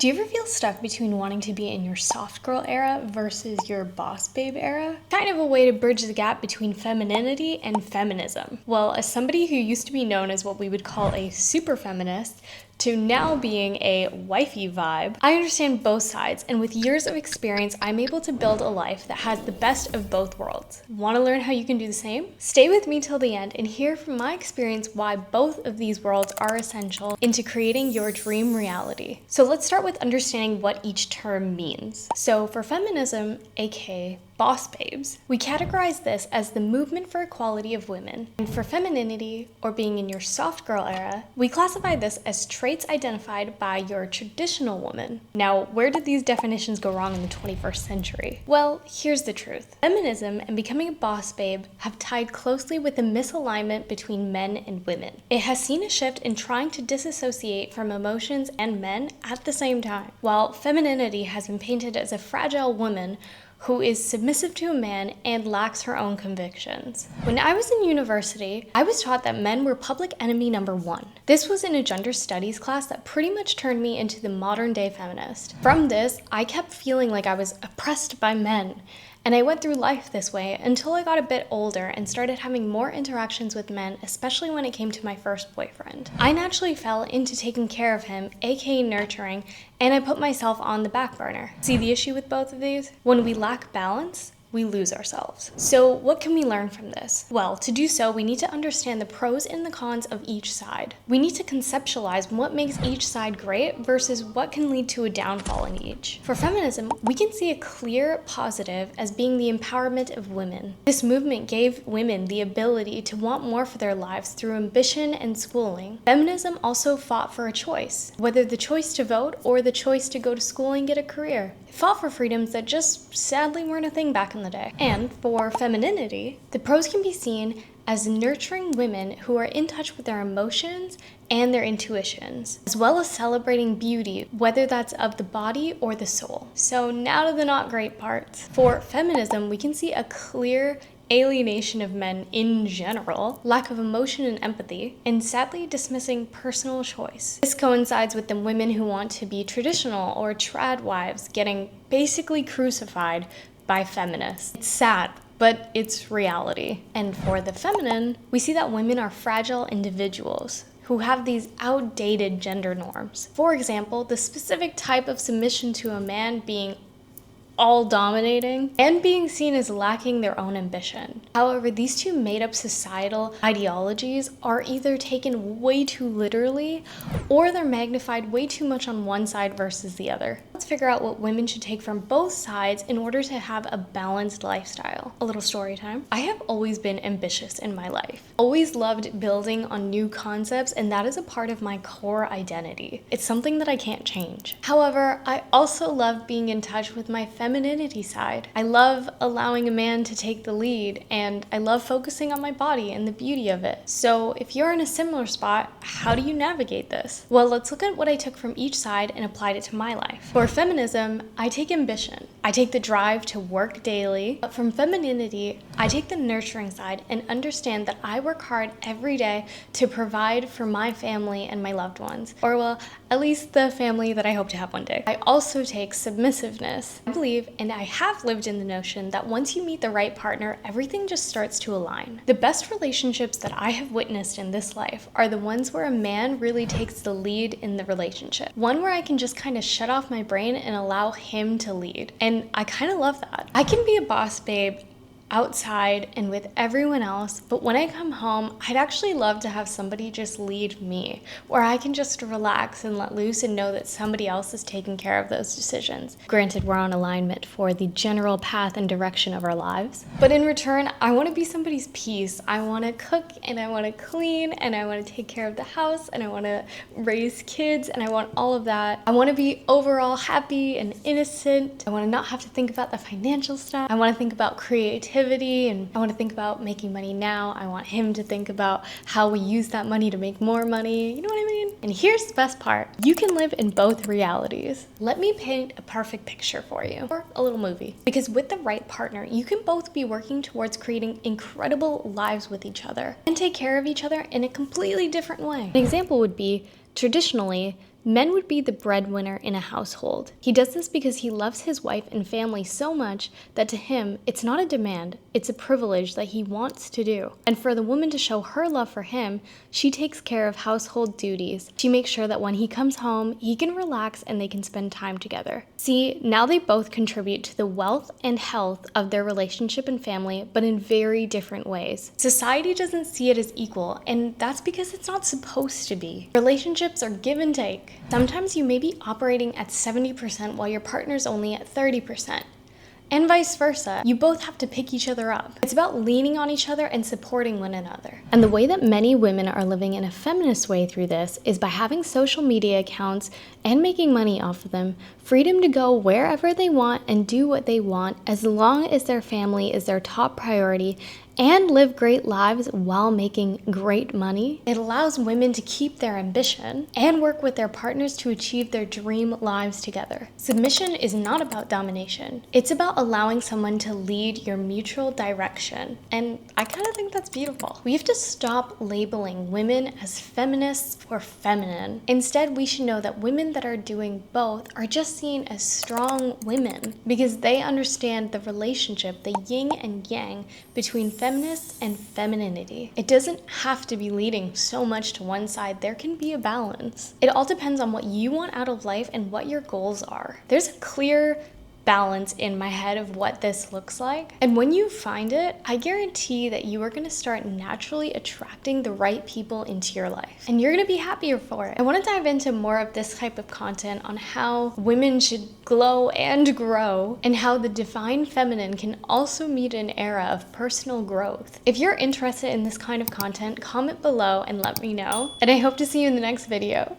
Do you ever feel stuck between wanting to be in your soft girl era versus your boss babe era? Kind of a way to bridge the gap between femininity and feminism. Well, as somebody who used to be known as what we would call a super feminist, to now being a wifey vibe, I understand both sides, and with years of experience, I'm able to build a life that has the best of both worlds. Want to learn how you can do the same? Stay with me till the end and hear from my experience why both of these worlds are essential into creating your dream reality. So let's start with understanding what each term means. So for feminism, aka boss babes, we categorize this as the movement for equality of women. And for femininity, or being in your soft girl era, we classify this as traits identified by your traditional woman. Now, where did these definitions go wrong in the 21st century? Well, here's the truth. Feminism and becoming a boss babe have tied closely with the misalignment between men and women. It has seen a shift in trying to disassociate from emotions and men at the same time, while femininity has been painted as a fragile woman who is submissive to a man and lacks her own convictions. When I was in university, I was taught that men were public enemy number one. This was in a gender studies class that pretty much turned me into the modern day feminist. From this, I kept feeling like I was oppressed by men. And I went through life this way until I got a bit older and started having more interactions with men, especially when it came to my first boyfriend. I naturally fell into taking care of him, aka nurturing, and I put myself on the back burner. See the issue with both of these? When we lack balance, we lose ourselves. So what can we learn from this? Well, to do so, we need to understand the pros and the cons of each side. We need to conceptualize what makes each side great versus what can lead to a downfall in each. For feminism, we can see a clear positive as being the empowerment of women. This movement gave women the ability to want more for their lives through ambition and schooling. Feminism also fought for a choice, whether the choice to vote or the choice to go to school and get a career. It fought for freedoms that just sadly weren't a thing back in the day. And for femininity, the pros can be seen as nurturing women who are in touch with their emotions and their intuitions, as well as celebrating beauty, whether that's of the body or the soul. So now to the not great parts. For feminism, we can see a clear alienation of men in general, lack of emotion and empathy, and sadly dismissing personal choice. This coincides with the women who want to be traditional or trad wives getting basically crucified by feminists. It's sad, but it's reality. And for the feminine, we see that women are fragile individuals who have these outdated gender norms. For example, the specific type of submission to a man being all dominating and being seen as lacking their own ambition. However, these two made-up societal ideologies are either taken way too literally or they're magnified way too much on one side versus the other. Let's figure out what women should take from both sides in order to have a balanced lifestyle. A little story time. I have always been ambitious in my life. Always loved building on new concepts, and that is a part of my core identity. It's something that I can't change. However, I also love being in touch with my femininity side. I love allowing a man to take the lead, and I love focusing on my body and the beauty of it. So if you're in a similar spot, how do you navigate this? Well, let's look at what I took from each side and applied it to my life. For feminism, I take ambition. I take the drive to work daily. But from femininity, I take the nurturing side and understand that I work hard every day to provide for my family and my loved ones. Or well, at least the family that I hope to have one day. I also take submissiveness. I believe, and I have lived in the notion, that once you meet the right partner, everything just starts to align. The best relationships that I have witnessed in this life are the ones where a man really takes the lead in the relationship. One where I can just kind of shut off my brain and allow him to lead. And I kind of love that. I can be a boss babe outside and with everyone else, but when I come home, I'd actually love to have somebody just lead me, where I can just relax and let loose and know that somebody else is taking care of those decisions. Granted, we're on alignment for the general path and direction of our lives, but in return, I want to be somebody's peace. I want to cook and I want to clean and I want to take care of the house and I want to raise kids and I want all of that. I want to be overall happy and innocent. I want to not have to think about the financial stuff. I want to think about creativity, and I want to think about making money now. I want him to think about how we use that money to make more money. You know what I mean? And here's the best part. You can live in both realities. Let me paint a perfect picture for you, or a little movie. Because with the right partner, you can both be working towards creating incredible lives with each other and take care of each other in a completely different way. An example would be, traditionally, Men would be the breadwinner in a household. He does this because he loves his wife and family so much that to him, it's not a demand, it's a privilege that he wants to do. And for the woman to show her love for him, she takes care of household duties. She makes sure that when he comes home, he can relax and they can spend time together. See, now they both contribute to the wealth and health of their relationship and family, but in very different ways. Society doesn't see it as equal, and that's because it's not supposed to be. Relationships are give and take. Sometimes you may be operating at 70% while your partner's only at 30%. And vice versa. You both have to pick each other up. It's about leaning on each other and supporting one another. And the way that many women are living in a feminist way through this is by having social media accounts and making money off of them, freedom to go wherever they want and do what they want as long as their family is their top priority, and live great lives while making great money. It allows women to keep their ambition and work with their partners to achieve their dream lives together. Submission is not about domination. It's about allowing someone to lead your mutual direction. And I kind of think that's beautiful. We have to stop labeling women as feminists or feminine. Instead, we should know that women that are doing both are just seen as strong women because they understand the relationship, the yin and yang between feminists and femininity. It doesn't have to be leading so much to one side. There can be a balance. It all depends on what you want out of life and what your goals are. There's a clear balance in my head of what this looks like. And when you find it, I guarantee that you are going to start naturally attracting the right people into your life. And you're going to be happier for it. I want to dive into more of this type of content on how women should glow and grow, and how the divine feminine can also meet an era of personal growth. If you're interested in this kind of content, comment below and let me know. And I hope to see you in the next video.